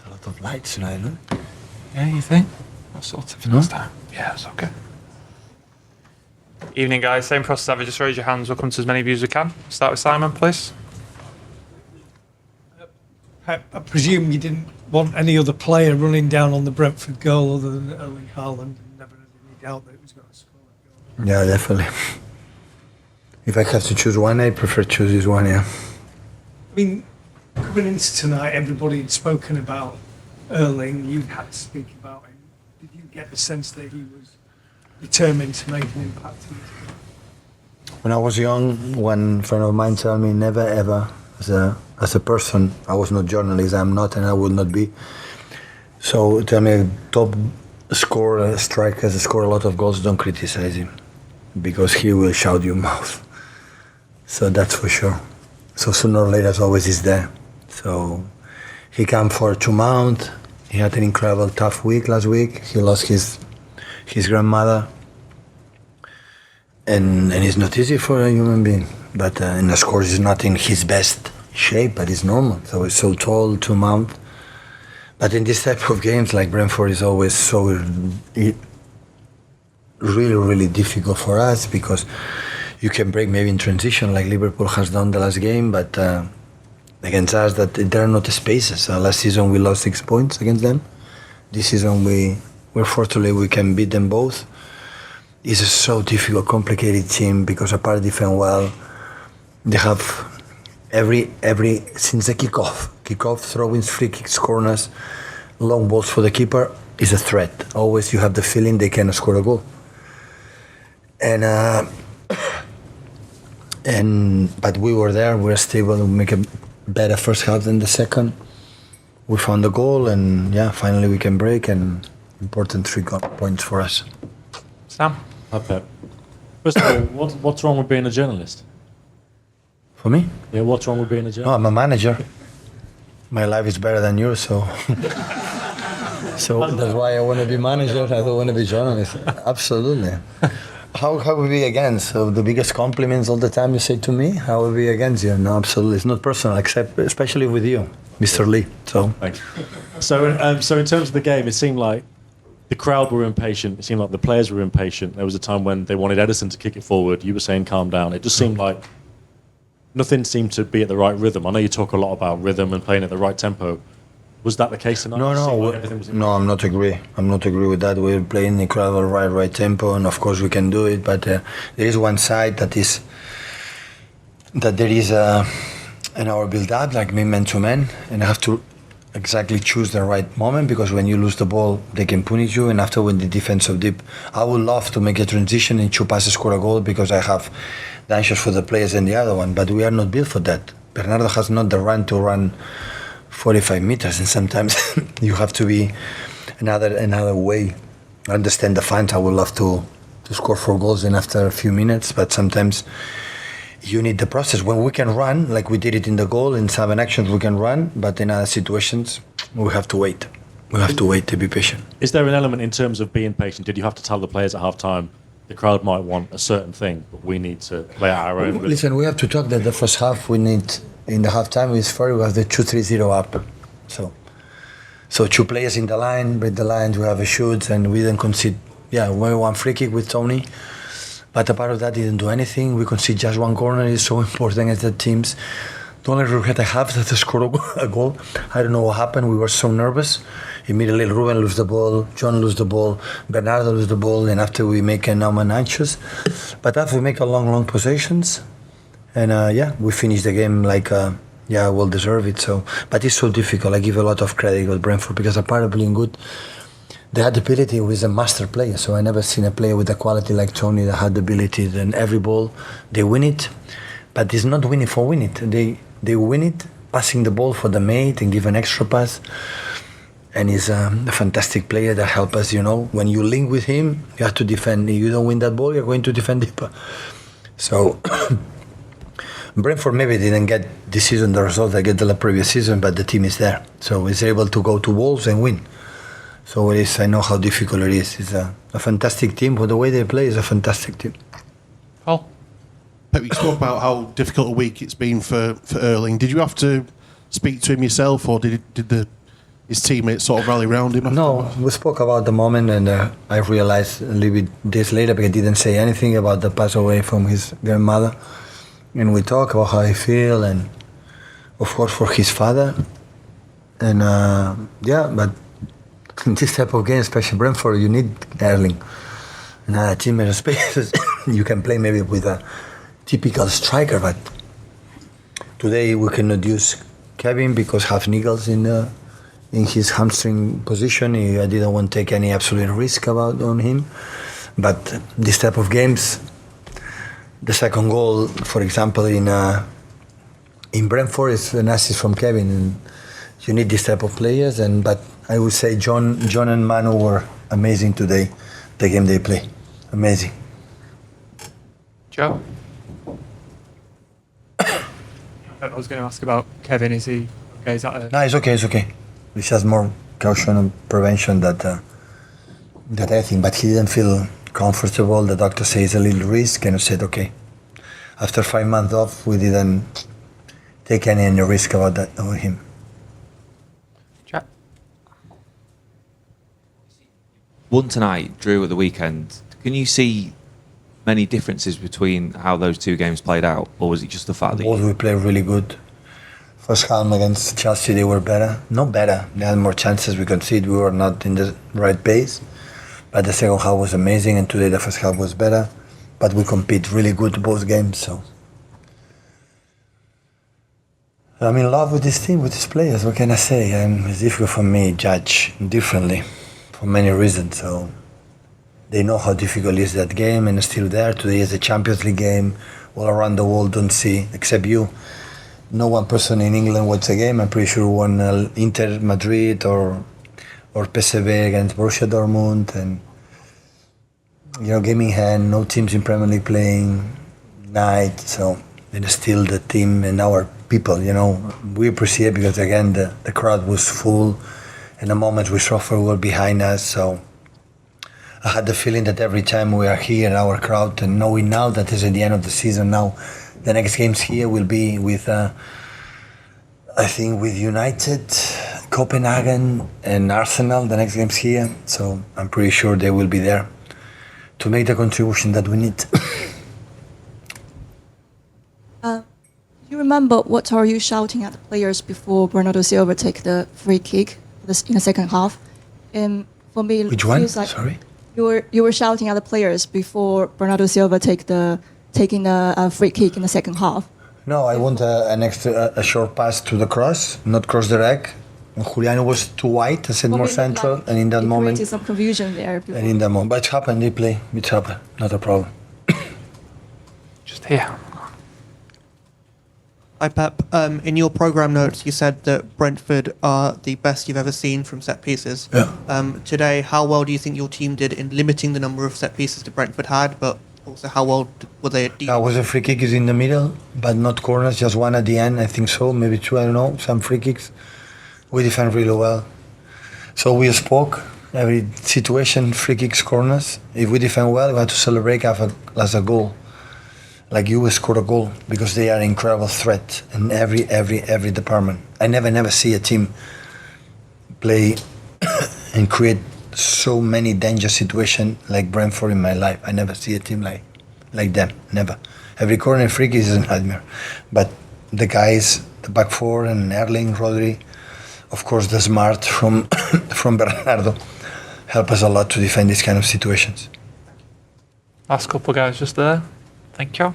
A lot of lights tonight, no? Yeah, you think? What sort of last time? Yeah, it's okay. Evening, guys. Same process ever. Just raise your hands. We'll come to as many of you as we can. Start with Simon, please. I presume you didn't want any other player running down on the Brentford goal other than Erling Haaland, and never had any doubt that he was going to score that goal. Yeah, definitely. If I have to choose one, I prefer choose this one, yeah. I mean, coming into tonight, everybody had spoken about Erling. You had to speak about him. Did you get the sense that he was determined to make an impact in this game? When I was young, one friend of mine told me never ever, as a person, I was not journalist, I'm not and I will not be. So tell me a top scorer, striker, score a lot of goals, don't criticize him. Because he will shout your mouth. So that's for sure. So sooner or later always is there. So he came for 2 months. He had an incredible tough week last week. He lost his grandmother. And it's not easy for a human being. But and of course he's not in his best shape, but it's normal. So he's so tall, 2 months. But in this type of games, like Brentford is always so really, really difficult for us because you can break maybe in transition like Liverpool has done the last game, but against us that there are not spaces. Last season we lost 6 points against them. This season we're fortunately we can beat them both. It's a so difficult, complicated team because apart defend well, they have every since the kickoff, throw-ins, free kicks, corners, long balls for the keeper is a threat. Always you have the feeling they can score a goal. But we were there. We were stable. We make a better first half than the second. We found the goal, and yeah, finally we can break. And important 3 points for us. Sam. Hi, Pep. First of all, what's wrong with being a journalist? For me? Yeah, what's wrong with being a journalist? Oh, I'm a manager. My life is better than yours, so so that's why I want to be manager. I don't want to be journalist. Absolutely. How would be against? So the biggest compliments all the time you say to me, how would be against you? No, absolutely. It's not personal, except especially with you, Mr. Lee. So thanks. So in terms of the game, it seemed like the crowd were impatient. It seemed like the players were impatient. There was a time when they wanted Edison to kick it forward. You were saying calm down. It just seemed like nothing seemed to be at the right rhythm. I know you talk a lot about rhythm and playing at the right tempo. Was that the case tonight? No, I'm not agree. I'm not agree with that. We're playing incredible right tempo, and of course we can do it. But there is one side that there is in our build-up, like me man to man, and I have to exactly choose the right moment because when you lose the ball, they can punish you. And after when the defense of deep, I would love to make a transition and 2 passes score a goal because I have the answers for the players and the other one. But we are not built for that. Bernardo has not the run to run 45 meters, and sometimes you have to be another way. I understand the fans. I would love to score 4 goals in after a few minutes, but sometimes you need the process. When we can run, like we did it in the goal, in 7 actions we can run, but in other situations we have to wait. We have to wait to be patient. Is there an element in terms of being patient? Did you have to tell the players at half-time the crowd might want a certain thing, but we need to play out our own? Listen, we have to talk that the first half we need, in the half-time is fair, we have the 2-3-0 up. So 2 players in the line, break the lines, we have a shoot, and we didn't concede. Yeah, we had 1 free kick with Tony. But apart of that, didn't do anything. We concede just 1 corner. It's so important against the teams. The only regret I have is that they scored a goal. I don't know what happened. We were so nervous. Immediately, Ruben lose the ball, John lose the ball, Bernardo lose the ball, and after we make a Nauman anxious. But after we make a long possessions, and we finish the game like, we'll deserve it. So, but it's so difficult. I give a lot of credit to Brentford because apart of being good, they had the ability with a master player. So I never seen a player with a quality like Tony that had the ability. Then every ball, they win it, but it's not winning for win it. They win it, passing the ball for the mate and give an extra pass. And he's a fantastic player that helps us, When you link with him, you have to defend. If you don't win that ball, you're going to defend deeper. So Brentford maybe didn't get this season the result they get the previous season, but the team is there. So it's able to go to Wolves and win. So it is. I know how difficult it is. It's a fantastic team, but the way they play is a fantastic team. Paul? Pep, you spoke about how difficult a week it's been for Erling. Did you have to speak to him yourself, or did the his teammates sort of rally around him? No, we spoke about the moment, and I realized a little bit days later because he didn't say anything about the pass away from his grandmother. And we talk about how I feel, and of course for his father. And yeah, but in this type of game, especially Brentford, you need Erling. Not a teammate of spaces. You can play maybe with a typical striker, but today we cannot use Kevin because have niggles in his hamstring position. I didn't want to take any absolute risk on him. But this type of games, the second goal, for example, in Brentford is an assist from Kevin, and you need this type of players. But I would say John and Manu were amazing today. The game they play, amazing. Joe? I was going to ask about Kevin. Is he okay? Is that a... No, it's okay. It's okay. It's just more caution and prevention that I think. But he didn't feel comfortable. The doctor says a little risk, and I said okay. After 5 months off, we didn't take any risk about that over him. Chat. Won tonight, drew at the weekend. Can you see many differences between how those two games played out, or was it just the fact that Both we played really good. First half against Chelsea, they were better. Not better. They had more chances. We conceded. We were not in the right pace. But the second half was amazing, and today the first half was better. But we compete really good both games. So I'm in love with this team, with these players. What can I say? It's difficult for me to judge differently for many reasons. So they know how difficult is that game, and it's still there. Today is a Champions League game. All around the world don't see, except you. No one person in England watched the game. I'm pretty sure won Inter Madrid or PSV against Borussia Dortmund, and game in hand. No teams in Premier League playing night, so it's still the team and our people. We appreciate because again the crowd was full, and the moment we suffer were behind us. So I had the feeling that every time we are here, our crowd, and knowing now that it's at the end of the season now. The next games here will be with, I think, with United, Copenhagen, and Arsenal. The next games here, so I'm pretty sure they will be there to make the contribution that we need. You remember what are you shouting at the players before Bernardo Silva take the free kick in the second half? And for me, Which one? feels like Sorry. You were shouting at the players before Bernardo Silva taking a free kick in the second half. No, I want a short pass to the cross, not cross the rack. Juliano was too wide, I said more central, and in that moment. Created some confusion there. Before. And in that moment, but it happened. They play. It happened. Not a problem. Just here. Hi Pep, in your programme notes you said that Brentford are the best you've ever seen from set pieces. Yeah. Today, how well do you think your team did in limiting the number of set pieces that Brentford had, but also how well were they at That was a free kick is in the middle, but not corners, just one at the end, I think so, maybe two, I don't know, some free kicks. We defend really well. So we spoke, every situation, free kicks, corners. If we defend well, we have to celebrate as a goal. Like you will score a goal because they are an incredible threat in every department. I never see a team play and create so many dangerous situations like Brentford in my life. I never see a team like them, never. Every corner free kick is a nightmare. But the guys, the back four and Erling, Rodri, of course the smart from Bernardo help us a lot to defend these kind of situations. Last couple of guys just there. Thank you.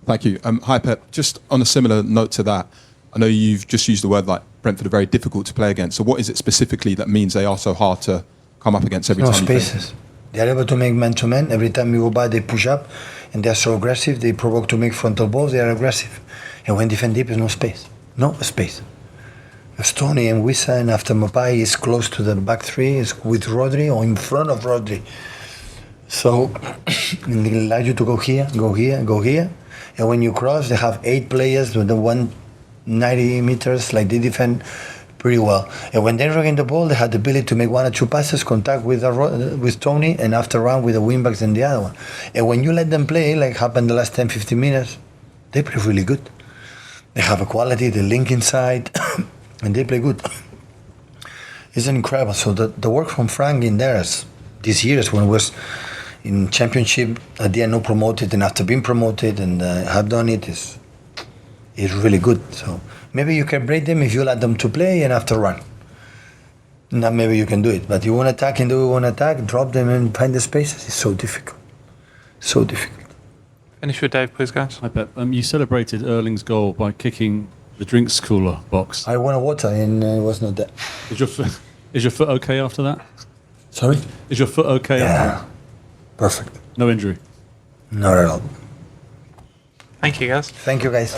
Thank you. Hi, Pep. Just on a similar note to that, I know you've just used the word like Brentford are very difficult to play against. So what is it specifically that means they are so hard to come up against every time? No spaces. They are able to make man-to-man. Every time you go by, they push up, and they are so aggressive. They provoke to make frontal balls. They are aggressive. And when defend deep, there's no space. No space. Stoney and Wissa, and after Mapai is close to the back three, is with Rodri or in front of Rodri. So it allows you to go here, go here, go here. And when you cross, they have 8 players with the 190 meters, like they defend pretty well. And when they regain the ball, they have the ability to make 1 or 2 passes, contact with Tony, and after run with the wingbacks and the other one. And when you let them play, like happened the last 10, 15 minutes, they play really good. They have a quality, they link inside, and they play good. It's incredible. So the work from Frank in there these years when it was in championship at the end not promoted and after being promoted and have done it is really good. So maybe you can break them if you let them to play and after run. Now maybe you can do it. But you want to attack and do one attack, drop them and find the spaces. It's so difficult. So difficult. Finish with Dave, please, guys. Hi, Pep. You celebrated Erling's goal by kicking the drinks cooler box. I wanted water and it was not there. Is your foot okay after that? Sorry? Is your foot okay after that? Perfect. No injury? Not at all. Thank you, guys. Thank you, guys.